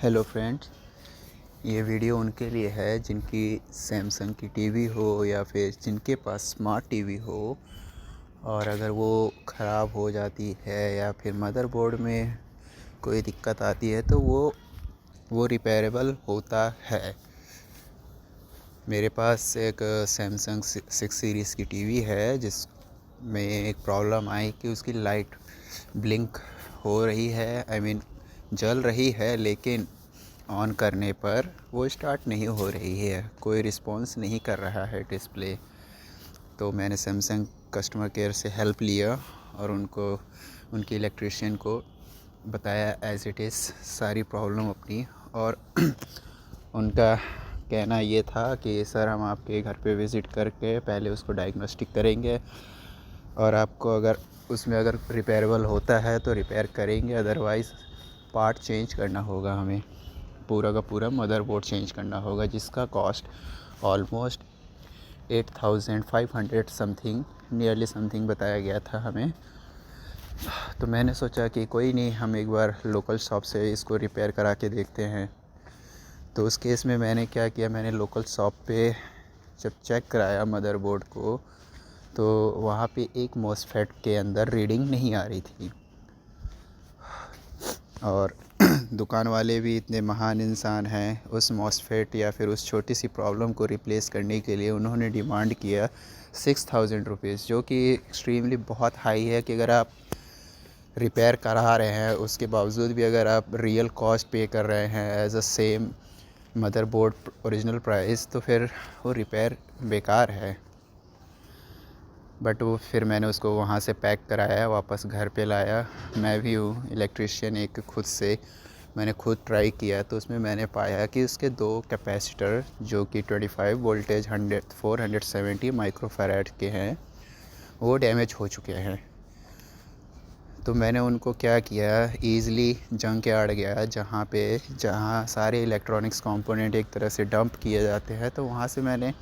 Hello friends, ये video उनके लिए है जिनकी सैमसंग की टीवी हो या फिर जिनके पास स्मार्ट टीवी हो और अगर वो ख़राब हो जाती है या फिर मदरबोर्ड में कोई दिक्कत आती है तो वो रिपेयरेबल होता है। मेरे पास एक सैमसंग 6 सीरीज़ की टीवी है जिसमें एक प्रॉब्लम आई कि उसकी लाइट ब्लिंक हो रही है, जल रही है, लेकिन ऑन करने पर वो स्टार्ट नहीं हो रही है, कोई रिस्पॉन्स नहीं कर रहा है डिस्प्ले। तो मैंने सैमसंग कस्टमर केयर से हेल्प लिया और उनके इलेक्ट्रीशियन को बताया एज़ इट इज़ सारी प्रॉब्लम अपनी, और उनका कहना ये था कि सर हम आपके घर पे विज़िट करके पहले उसको डायग्नोस्टिक करेंगे और आपको अगर रिपेयरेबल होता है तो रिपेयर करेंगे, अदरवाइज़ पार्ट चेंज करना होगा, हमें पूरा का पूरा मदरबोर्ड चेंज करना होगा, जिसका cost almost 8500 something nearly something बताया गया था हमें। तो मैंने सोचा कि कोई नहीं, हम एक बार लोकल शॉप से इसको रिपेयर करा के देखते हैं। तो उस केस में मैंने क्या किया, मैंने लोकल शॉप पे जब चेक कराया मदरबोर्ड को तो वहाँ पे एक मॉसफेट के अंदर रीडिंग नहीं आ रही थी, और दुकान वाले भी इतने महान इंसान हैं, उस मॉसफेट या फिर उस छोटी सी प्रॉब्लम को रिप्लेस करने के लिए उन्होंने डिमांड किया 6000 रुपीज़, जो कि एक्सट्रीमली बहुत हाई है कि अगर आप रिपेयर करा रहे हैं उसके बावजूद भी अगर आप रियल कॉस्ट पे कर रहे हैं as a same motherboard original price, तो फिर वो रिपेयर बेकार है। बट वो फिर मैंने उसको वहाँ से पैक कराया, वापस घर पे लाया। मैं भी हूँ इलेक्ट्रीशियन, एक खुद से मैंने खुद ट्राई किया, तो उसमें मैंने पाया कि उसके 2 कैपेसिटर जो कि 25 वोल्टेज 470 माइक्रोफैराड के हैं वो डैमेज हो चुके हैं। तो मैंने उनको क्या किया, ईज़िली जंक यार्ड गया, जहाँ सारे इलेक्ट्रॉनिक्स कंपोनेंट एक तरह से डंप किए जाते हैं, तो वहाँ से मैंने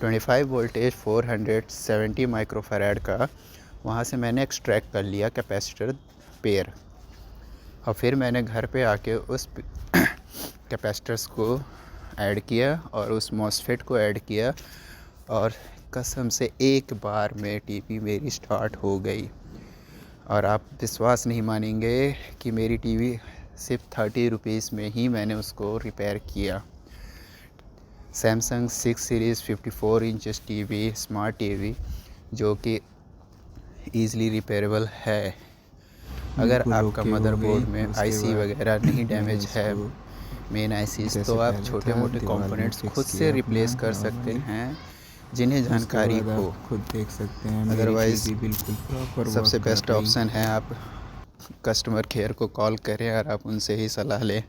25 वोल्टेज 470 माइक्रोफैराड का वहाँ से मैंने एक्सट्रैक्ट कर लिया कैपेसिटर पेयर, और फिर मैंने घर पे आके उस कैपेसिटर्स को ऐड किया और उस मॉसफेट को ऐड किया, और कसम से एक बार में टीवी मेरी स्टार्ट हो गई। और आप विश्वास नहीं मानेंगे कि मेरी टीवी सिर्फ 30 रुपीज़ में ही मैंने उसको रिपेयर किया। Samsung 6 series 54 inches TV, smart TV, जो कि ईज़िली रिपेयरेबल है। अगर आपका मदरबोर्ड में आईसी वगैरह नहीं डैमेज है, मेन आईसीज, तो आप छोटे मोटे कंपोनेंट्स खुद से रिप्लेस कर सकते हैं जिन्हें जानकारी हो। खुद देख सकते हैं। अदरवाइज़ बिल्कुल प्रॉपर सबसे बेस्ट ऑप्शन है आप कस्टमर केयर को कॉल करें और आप उनसे ही सलाह लें।